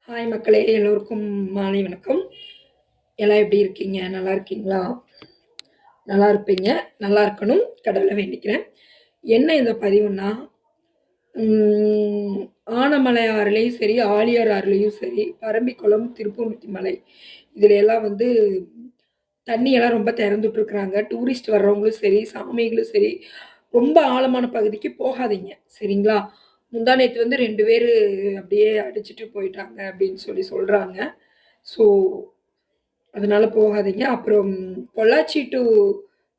Hi மக்களே! எல்லோருக்கும் மாலை வணக்கம். எல்லாம் எப்படி இருக்கீங்க? நல்லா இருக்கீங்களா? நல்லா இருப்பீங்க. நல்லா இருக்கணும். கடவுள வேண்டிக்கிறேன். என்ன இந்த பதிவுன்னா, ம் ஆனமலை ஆறுலயும் சரி, ஆழியார் ஆறுலயும் சரி, பரம்பிக்குளம், திருப்பூணித்துறை மலை இதுல எல்லாம் வந்து தண்ணியெல்லாம் ரொம்ப திறந்து விட்டுருக்காங்க. டூரிஸ்ட் வர்றவங்களும் சரி, சாமிகளும் சரி, ரொம்ப ஆழமான பகுதிக்கு போகாதீங்க. சரிங்களா? முந்தா நேத்து வந்து 2 பேரு அப்படியே அடிச்சுட்டு போயிட்டாங்க அப்படின்னு சொல்றாங்க. ஸோ அதனால போகாதீங்க. அப்புறம் பொள்ளாச்சி டூ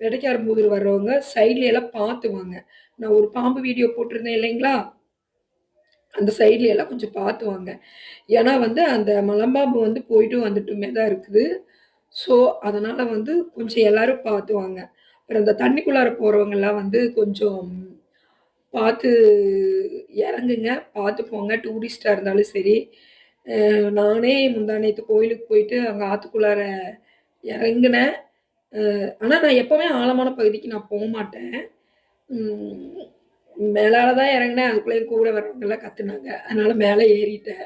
எடக்காரம்புதூர் வர்றவங்க சைட்ல எல்லாம் பார்த்து வாங்க. நான் ஒரு பாம்பு வீடியோ போட்டிருந்தேன் இல்லைங்களா? அந்த சைட்ல எல்லாம் கொஞ்சம் பார்த்து வாங்க. ஏன்னா வந்து அந்த மலம்பாம்பு வந்து போயிட்டு வந்துட்டுமே தான் இருக்குது. ஸோ, அதனால வந்து கொஞ்சம் எல்லாரும் பார்த்து வாங்க. அப்புறம் இந்த தண்ணிக்குள்ளார போறவங்கலாம் வந்து கொஞ்சம் பார்த்து இறங்குங்க. பார்த்து போங்க. டூரிஸ்ட்டா இருந்தாலும் சரி. நானே முந்தா நேத்து கோயிலுக்கு போயிட்டு அங்க ஆத்துக்குள்ளார இறங்குனேன். ஆனா நான் எப்பவுமே ஆழமான பகுதிக்கு நான் போமாட்டேன். ம் மேலால தான் இறங்குனேன். அதுக்குள்ளேயும் கூட வர்றவங்கலாம் கத்துனாங்க. அதனால மேல ஏறிட்டேன்.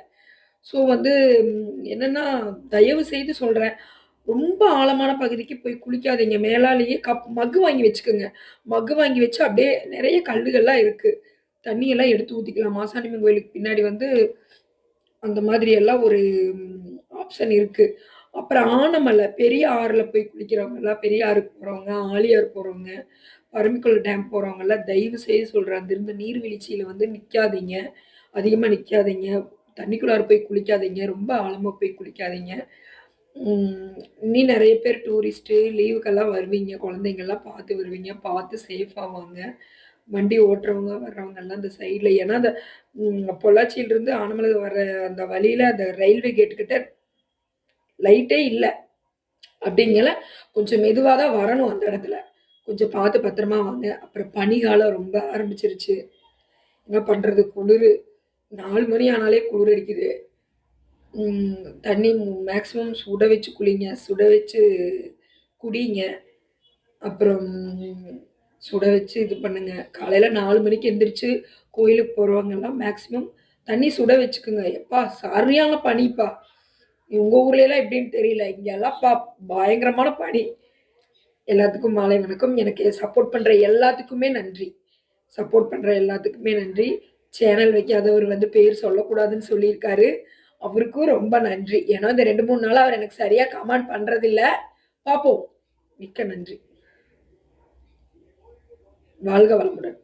ஸோ வந்து என்னன்னா, தயவு செய்து சொல்றேன். ரொம்ப ஆழமான பகுதிக்கு போய் குளிக்காதீங்க. மேலாலேயே மக்கு வாங்கி வச்சுக்கங்க. மக்கு வாங்கி வச்சு அப்படியே நெறைய கல்லுகள்லாம் இருக்கு. தண்ணியெல்லாம் எடுத்து ஊத்திக்கலாம். மாசாணியம்மன் கோயிலுக்கு பின்னாடி வந்து அந்த மாதிரி எல்லாம் ஒரு ஆப்ஷன் இருக்கு. அப்புறம் ஆனமலை, பெரிய ஆறுல போய் குளிக்கிறவங்கலாம், பெரிய ஆறுக்கு போறவங்க, ஆழியார் போறவங்க, பரம்பிக்குளம் டேம் போறவங்கலாம் தயவு செய்து சொல்றேன். அந்த இருந்த நீர்வீழ்ச்சியில வந்து நிக்காதீங்க. அதிகமா நிக்காதீங்க. தண்ணிக்குள்ளார போய் குளிக்காதீங்க. ரொம்ப ஆழமா போய் குளிக்காதீங்க. இன்னும் நெறைய பேர் டூரிஸ்ட்டு லீவுக்கெல்லாம் வருவீங்க. குழந்தைங்கலாம் பார்த்து வருவீங்க. பார்த்து சேஃபா வாங்க. வண்டி ஓட்டுறவங்க, வர்றவங்கலாம் அந்த சைட்ல ஏன்னா அந்த பொள்ளாச்சியிலிருந்து ஆனமலை வர அந்த வழியில அந்த ரயில்வே கேட் கிட்ட லைட்டே இல்ல. அப்படிங்கல கொஞ்சம் மெதுவா தான் வரணும் அந்த இடத்துல. கொஞ்சம் பார்த்து பத்திரமா வாங்க. அப்புறம் பனிக்காலம் ரொம்ப ஆரம்பிச்சிருச்சு. என்ன பண்றது? குளிரு 4 மணி ஆனாலே குளிர் அடிக்குது. தண்ணி மேக்ஸிமம் சுட வச்சு குளிங்க. சுட வச்சு குடிங்க. அப்புறம் சுட வச்சு இது பண்ணுங்க. காலையில 4 மணிக்கு எந்திரிச்சு கோயிலுக்கு போறவங்கலாம் மேக்ஸிமம் தண்ணி சுட வச்சுக்குங்க. எப்பா சரியான பனிப்பா! உங்க ஊர்லலாம் எப்படின்னு தெரியல. இங்கலாம் பயங்கரமான பனி. எல்லாத்துக்கும் மாலை வணக்கம். எனக்கு சப்போர்ட் பண்ற எல்லாத்துக்குமே நன்றி. சப்போர்ட் பண்ற எல்லாத்துக்குமே நன்றி. சேனல் வைக்காதவர் வந்து பேர் சொல்லக்கூடாதுன்னு சொல்லியிருக்காரு. அவருக்கும் ரொம்ப நன்றி. ஏன்னா இந்த 2, 3 நாளா அவர் எனக்கு சரியா கமெண்ட் பண்றதில்ல. பார்ப்போம். மிக்க நன்றி. வாழ்க வளமுடன்.